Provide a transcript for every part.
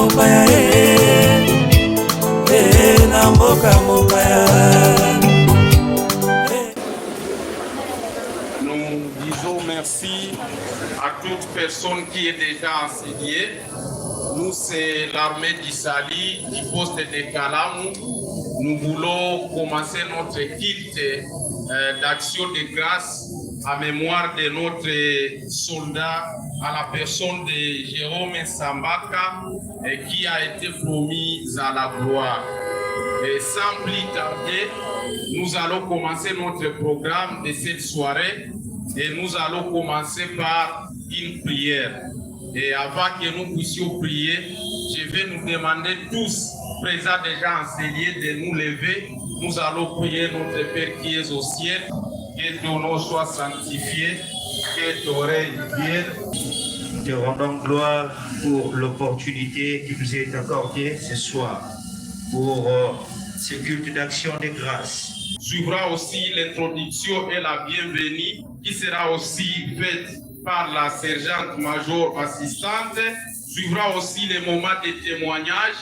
mopaya na mboka mopaya. Nous disons merci à toute personne qui est déjà enseignée. Nous, c'est l'armée d'Issali du poste de Kalamou. Nous voulons commencer notre culte d'action de grâce à mémoire de notre soldat, à la personne de Jérôme Sambaka, qui a été promis à la gloire. Et sans plus tarder, nous allons commencer notre programme de cette soirée et nous allons commencer par une prière. Et avant que nous puissions prier, je vais nous demander tous, présents déjà enseignés, de nous lever. Nous allons prier notre Père qui est au ciel, que ton nom soit sanctifié, que ton règne vienne. Te rendons gloire pour l'opportunité qui nous est accordée ce soir pour ce culte d'action de grâce. Suivra aussi l'introduction et la bienvenue qui sera aussi faite par la sergente-major assistante. Suivra aussi les moments de témoignage.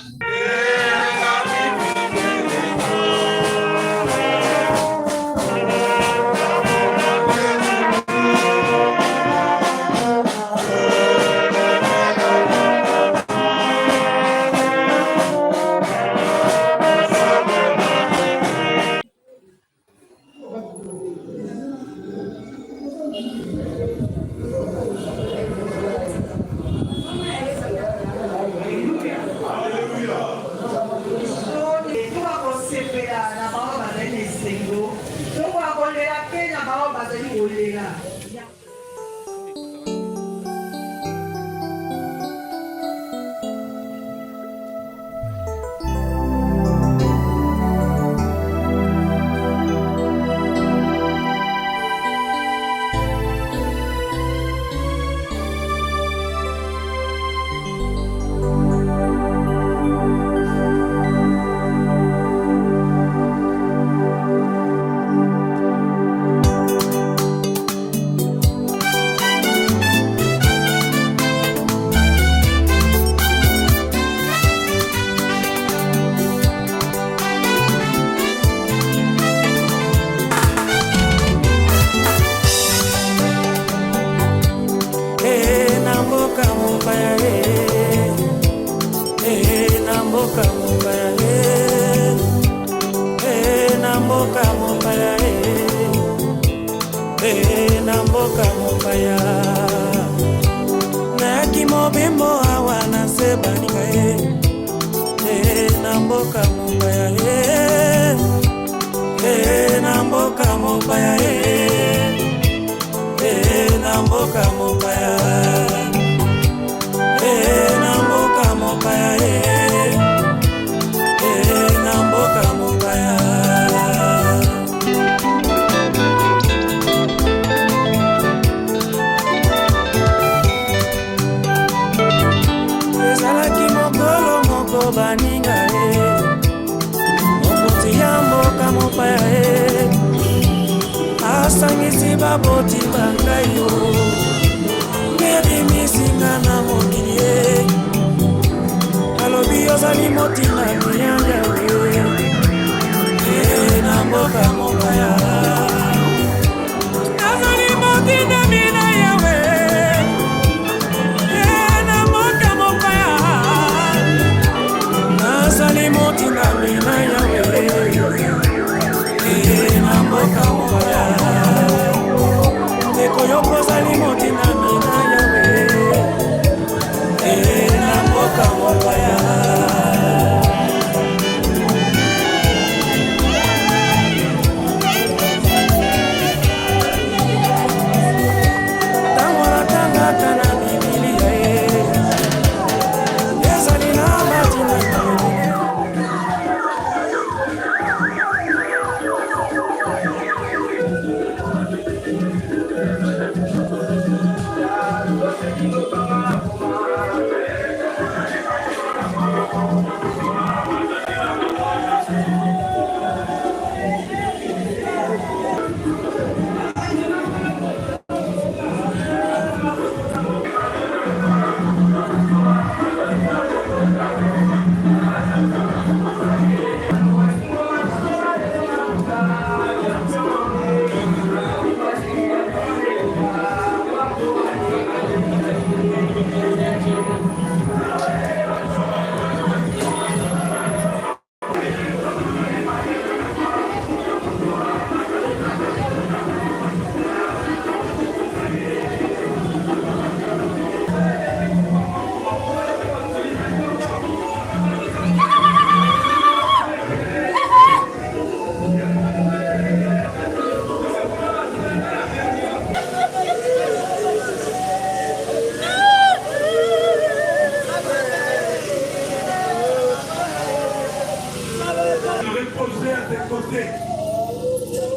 reposer à tes côtés.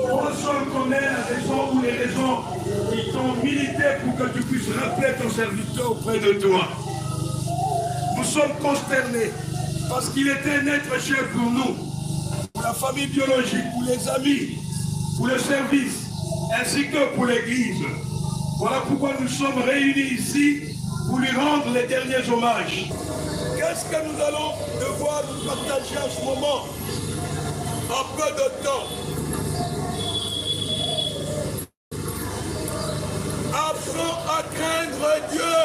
Toi seul connais la raison ou les raisons qui t'ont milité pour que tu puisses rappeler ton serviteur auprès de toi. Nous sommes consternés parce qu'il était un être cher pour nous, pour la famille biologique, pour les amis, pour le service, ainsi que pour l'Église. Voilà pourquoi nous sommes réunis ici pour lui rendre les derniers hommages. Qu'est-ce que nous allons devoir nous partager en ce moment? En peu de temps. Apprends à craindre Dieu.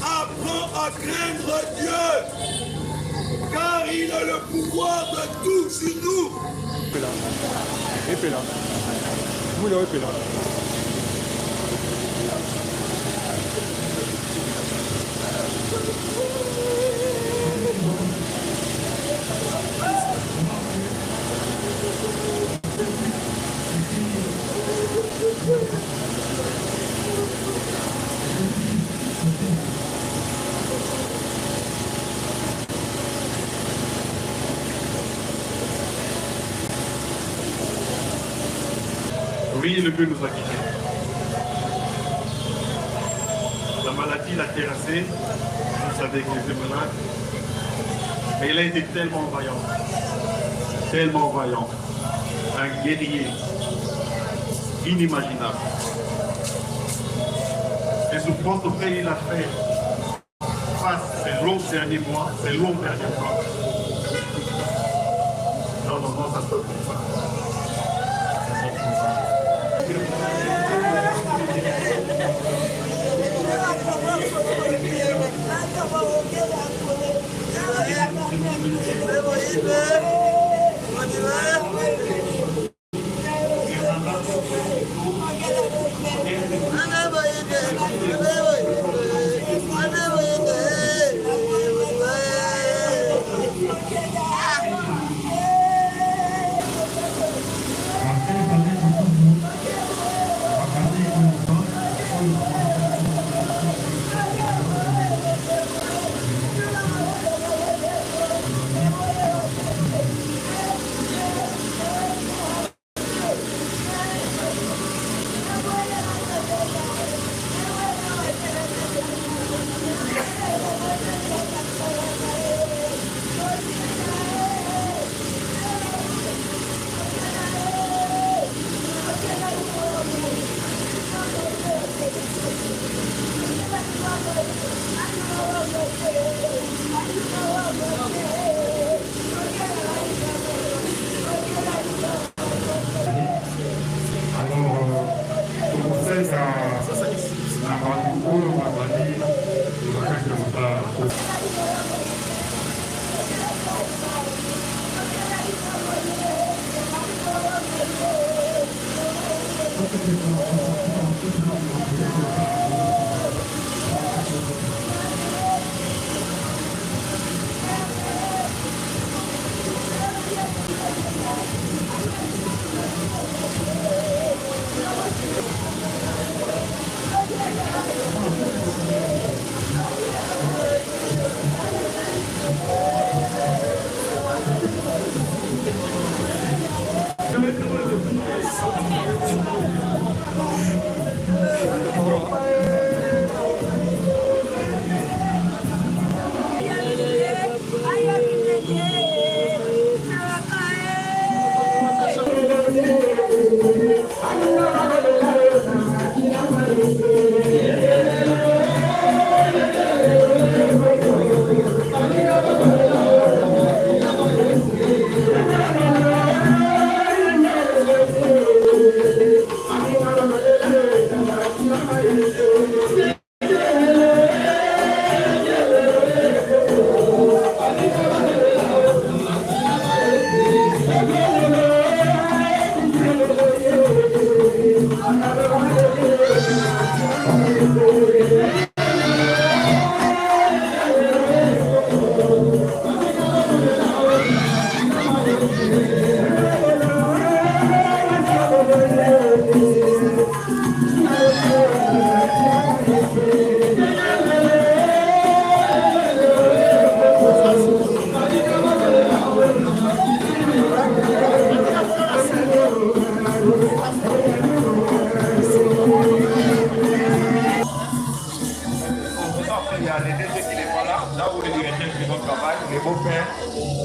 Apprends à craindre Dieu. Car il a le pouvoir de tout sur nous. Oui, le Dieu nous a quittés. La maladie l'a terrassé. Vous savez qu'il était malade. Mais il a été tellement vaillant. Un guerrier inimaginable. Et ce poste auquel il a fait face ces longs derniers mois, non, ça se peut pas.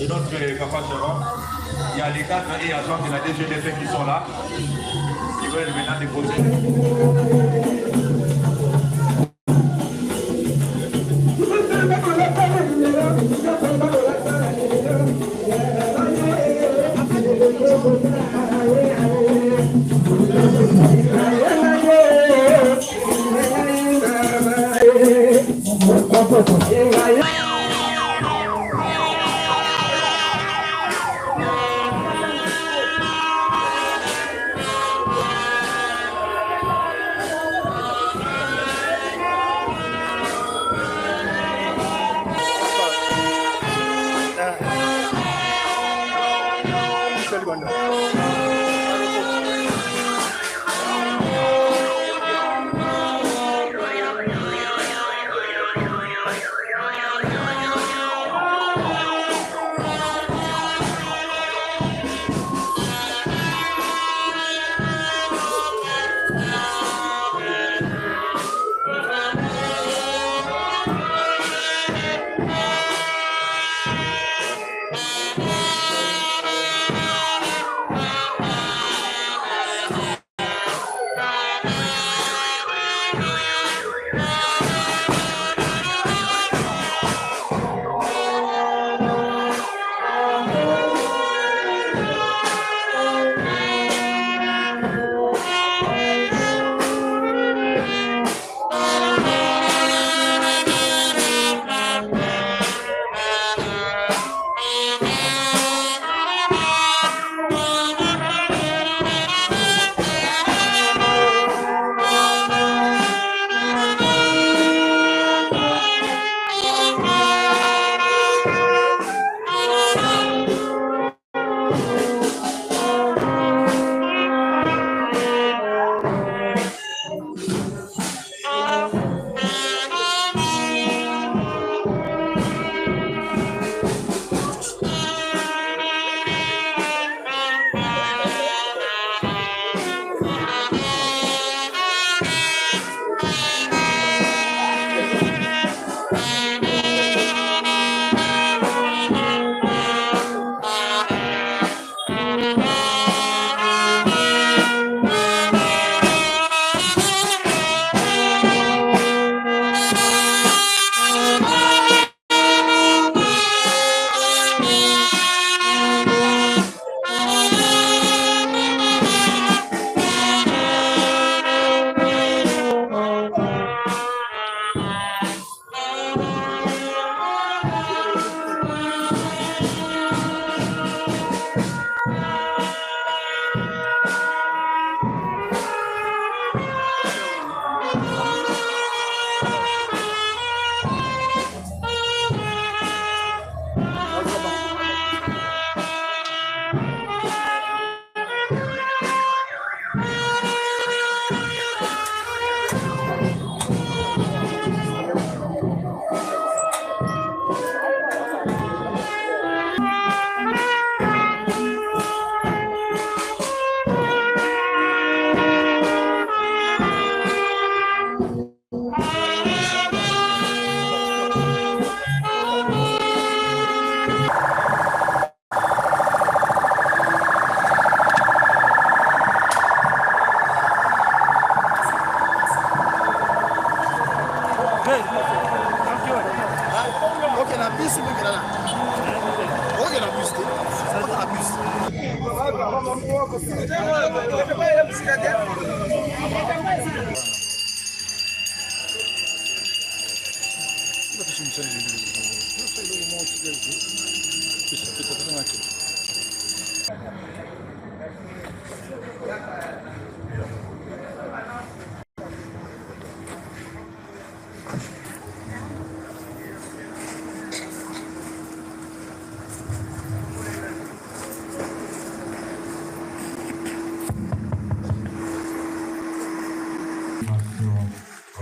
et notre papa Sharon. Il y a les cadres et agents de la DGDF qui sont là. Ils veulent maintenant déposer.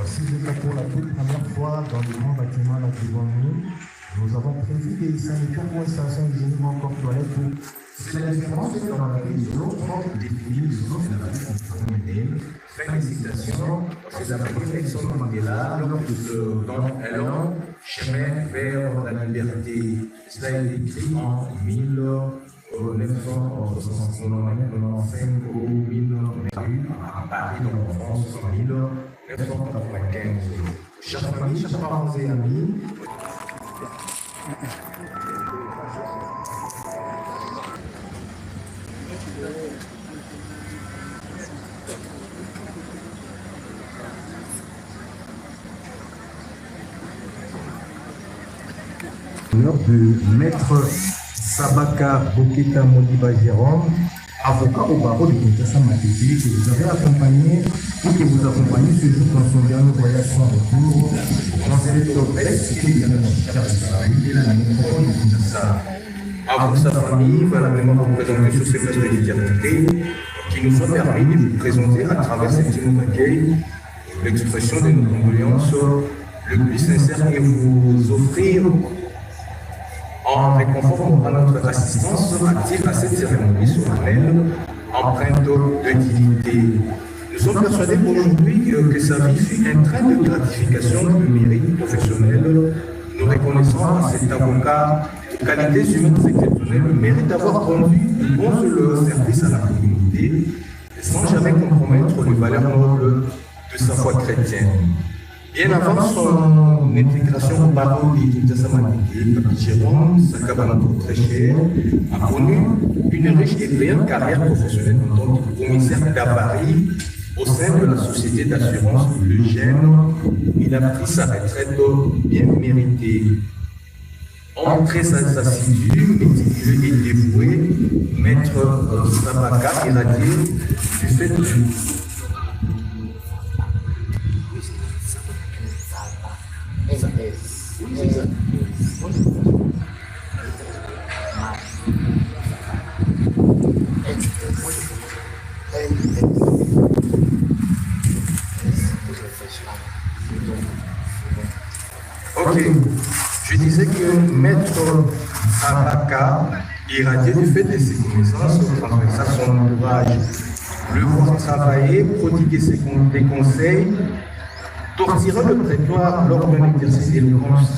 Si vous êtes pour la toute première fois dans le grand bâtiment là devant nous, nous avons prévu des sanitaires pour une station d'hygiène comme toilette pour. C'est la différence dans la vie des autres définies les autres de la vie qu'on peut mener. Félicitations, c'est la première édition de Mandela, donc elle chemin vers la liberté. Cela est écrit en 1995 ou 1998 à Paris, donc en France, en 1995. Chers familles, chers parents et amis, de Maître Sabaka Boketa Modiba Jérôme, avocat au barreau de Kinshasa Matete, que vous avez accompagné ou que vous accompagnez ce jour dans son dernier voyage sans retour dans cette presse qui est la métropole de Kinshasa. À vous, sa famille, voilà vraiment vous présenter sur ces places de liberté qui nous ont permis de vous présenter à travers cette immense accueil l'expression de nos condoléances le plus sincère et vous offrir en réconfort à notre assistance active à cette cérémonie solennelle, empreinte de dignité. Nous sommes persuadés aujourd'hui que sa vie fut un train de gratification de mérite professionnel. Nous reconnaissons à cet avocat de qualités humaines exceptionnelles le mérite d'avoir rendu de bons services à la communauté sans jamais compromettre les valeurs nobles de sa foi chrétienne. Bien avant son intégration au barreau de Kinshasa Matete, Papi Jérôme Sakabanato très cher a connu une riche et brillante carrière professionnelle en tant que commissaire d'avarie au sein de la société d'assurance Le Gène. Il a pris sa retraite bien méritée. Homme très assidu, méticuleux et dévoué, Maître Sabaka irradié du fait de Ok, je disais que Maître Sabaka, irradié du fait de ses connaissances, transmettra son ouvrage, le voir travailler, prodiguer des conseils, tortira le prétoire lors d'un exercice d'éloquence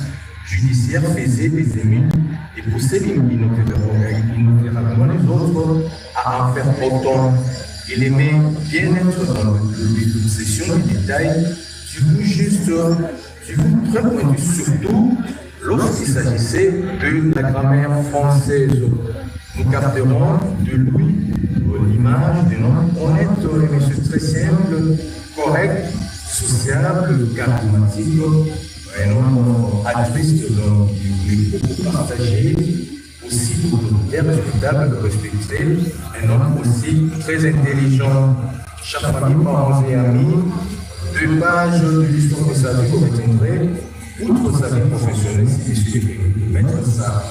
judiciaire, faisait des émules et poussait innotéralement les autres à en faire autant. Il aimait bien être dans l'obsession des détails, très pointu, surtout lorsqu'il s'agissait de la grammaire française. Nous capterons de lui l'image d'un homme honnête, un monsieur très simple, correct, sociable, charismatique, un homme altruiste dont il est beaucoup partagé, aussi volontaire, respectable, respecté, un homme aussi très intelligent. Chers familles, parents et amis, 2 pages de l'histoire de sa vie, vous retiendrez, outre sa vie professionnelle, c'est issu de Maître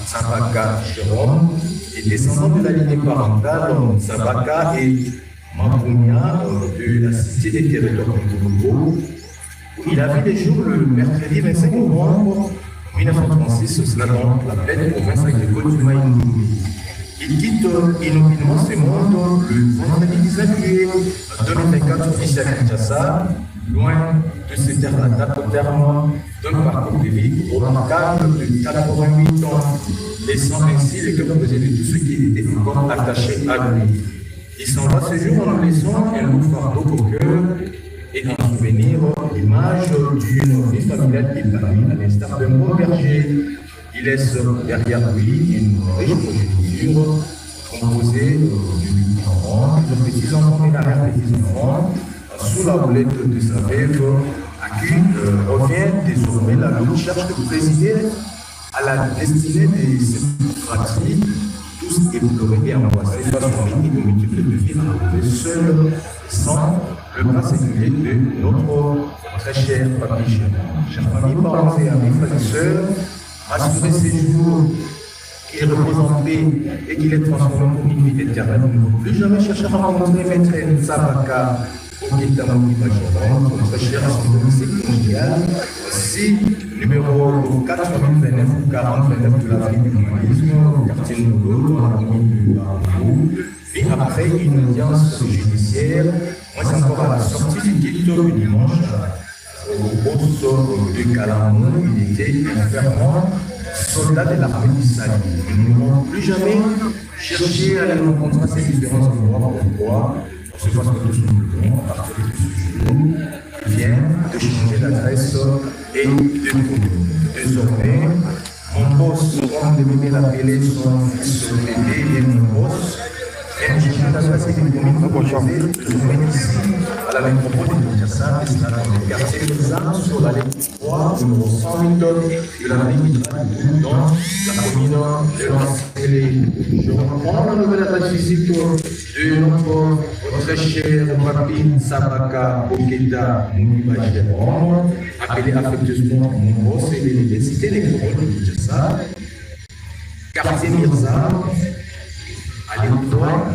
Sabaka Jérôme, et descendant de la lignée parentale, Sabaka et Mampounia de la Cité des Territoires de Congo. Il a vu les jours le mercredi 25 novembre 1936, cela dans la pleine province agricole du Maïnoumi. Il quitte inopinément ce monde le vendredi 19 juillet 2024 ici à Kinshasa, loin de se terre la date au terme d'un parcours de vie remarquable de 88 ans, laissant ainsi le cœur brisé de tous ceux qui étaient encore attachés à lui. Il s'en va ce jour en nous laissant un lourd fardeau au cœur et en souvenir l'image d'une vie familiale épanouie, à l'instar d'un bon berger. Il laisse derrière lui une riche progéniture composée de parents, de petits-enfants et d'arrière-petits-enfants, sous la houlette de sa veuve, à qui revient désormais la lourde charge de présider à la destinée de cette fratrie, tous éplorés et angoissés par son vie et de multiples de vivre seuls, sans le bras singulier de notre très cher Papi Jérôme. Chers familles, parents et amis, frères et sœurs, assurer ces jours qu'il repose en paix et qu'il est transformé pour une vie éternelle. Nous ne pouvons plus jamais chercher à rencontrer Maître Sabaka Boketa Modiba Jérôme, notre très cher associé conjugal, aussi numéro 429 4029 de l'Afrique du humanisme, quartier Noulou, dans la commune de Barou. Et après une audience judiciaire, moins encore à la sortie du culte du dimanche, au sort de Calamon, il était un fervent soldat de l'armée d'Israël. Nous n'avons plus jamais cherché à aller rencontrer ces différents endroits. Pourquoi? C'est parce que tout simplement, à partir de ce jour, vient de changer d'adresse et de commune. Désormais, mon poste, comme de m'aimer l'appeler son fils bébé et mon poste, et j'ai changé d'adresse et de commune pour changer de domaine ici, à la métropole de Kinshasa, et c'est dans le quartier des Arts, sur la ligne 3, numéro 108 de la ligne dans la commune de l'Ancélé. Je reprends la nouvelle adresse physique de notre très cher Papi Sabaka Okeda Mouniba Jérôme, appelé affectueusement mon boss et l'université des Corons de Kinshasa, quartier Mirza, à l'étoile,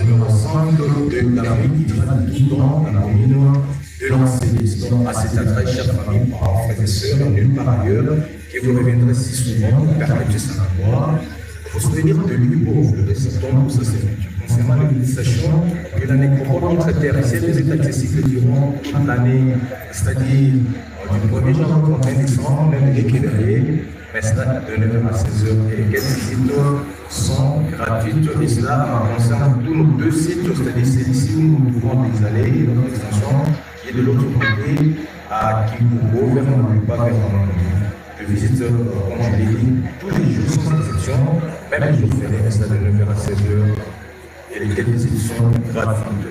au numéro 5 de la rue qui va tout dans la commune de l'Ancélé. Donc, à cette adresse, chère famille, parents, frères et sœurs, et nulle part ailleurs, que vous reviendrez si souvent, pour permettre sa mémoire, pour se souvenir de lui pour ouvrir ce temps pour sa sécurité. Concernant l'utilisation de la nécropole entre terre et ciel, est accessible durant toute l'année, c'est-à-dire du 1er janvier au 31 décembre, même les février, mais cela de 9h à 16h et les quelques visites sont gratuites. Et cela concerne tous nos deux sites, c'est-à-dire celui-ci où nous pouvons les aller, et notre extension qui est de l'autre côté à Kibourgo, vers Moluba, vers de visite, comme je l'ai dit, tous les jours sans exception, même les jours fériés, cela de 9h à 16h. Et les quelques visites sont gratuites.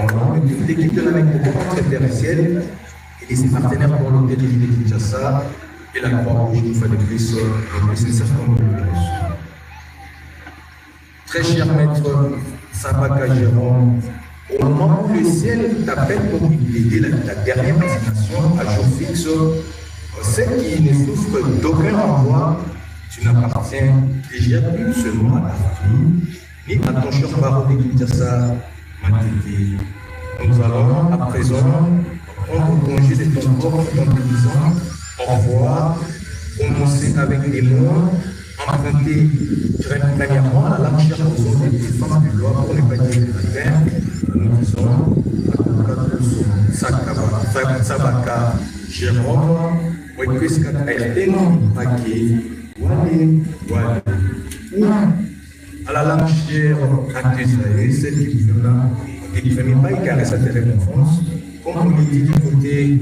On a toute l'équipe de la métropole terrestre et ses partenaires pour l'hôtel de Kinshasa et la Croix-Rouge, une fois de plus, c'est certain que nous le reçoit. Très cher maître Sabaka Jérôme, au moment où le ciel t'appelle pour aider la dernière destination à jour fixe, ceux qui ne souffrent d'aucun renvoi, tu n'appartiens déjà plus seulement à ta famille, ni à ton cher barreau de Kinshasa, Matiki. Nous allons à présent prendre congé de ton corps en te disant au revoir, commencer avec des mots, emprunter premièrement la langue chère aux hommes et des femmes du loi pour ne pas dire le matin. Nous disons Sabaka Jérôme, Wekwiska Kaiteno Paki, Wale, à la langue chère à tes aïeux, celle qui vous donnera et qui ne fait pas égarer sa terre d'enfance, comme on dit du côté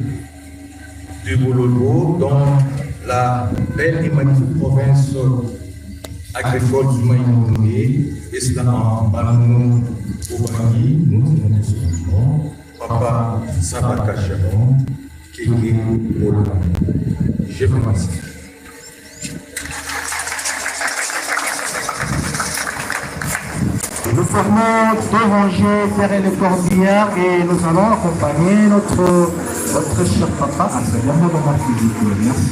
de Bololo, dans la belle et magnifique province agricole du Maïmoundé, et cela en Banono, au Bangui, nous disons tout simplement, Papa Sabaka Jérôme, Kéké Bololo. Je vous remercie. Nous formons deux rangées ferrées le corbillard et nous allons accompagner notre cher papa à ce moment de la physique. Merci.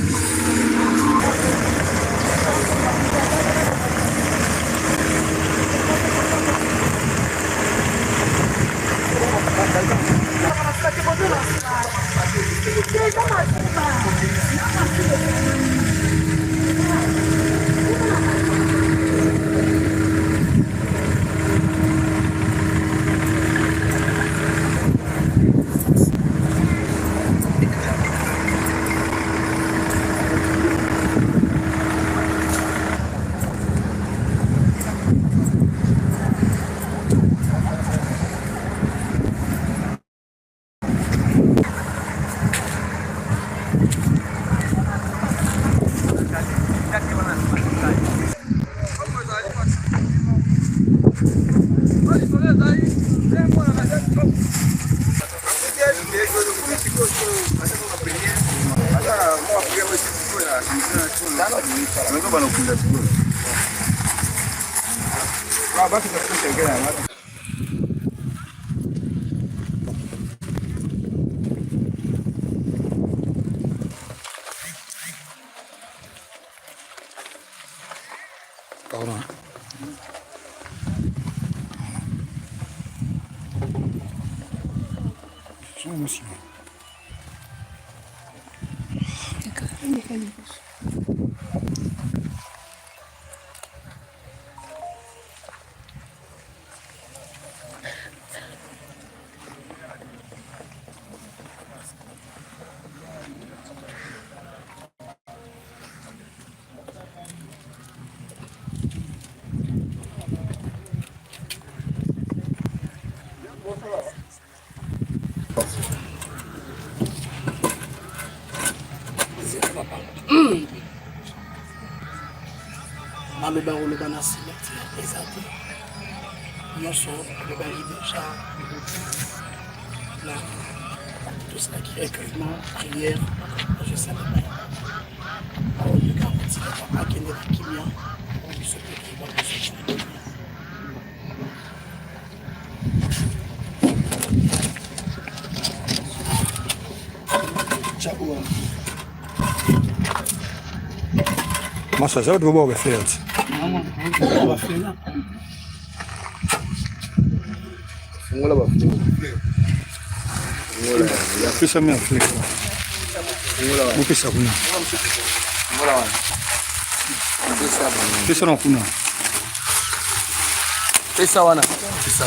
oloba oloba na cimetière ezali nyonso olobali déjà là tout ça qui recueillement prière je sais pas le garantie papa qui est qui vient on se peut qui va ciao. Masa zao ndio bora felt. Mama fela. Fungula ba. Fungula. Ya pesa mimi afika. Fungula. Upesa kuna. Fungula. Pesa bana. Pesa na kuna. Pesa wana. Pesa.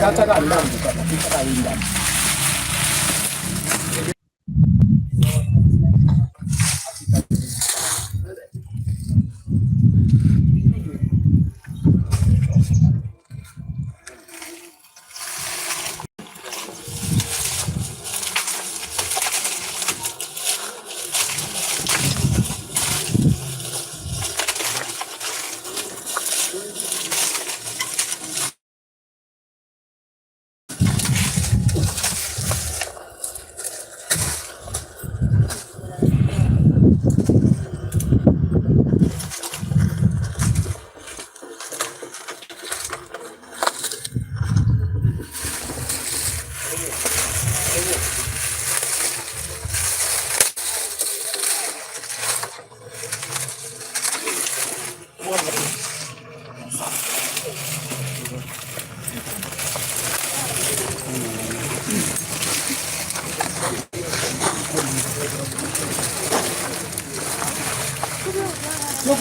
Kata kandang kita kandang. Look.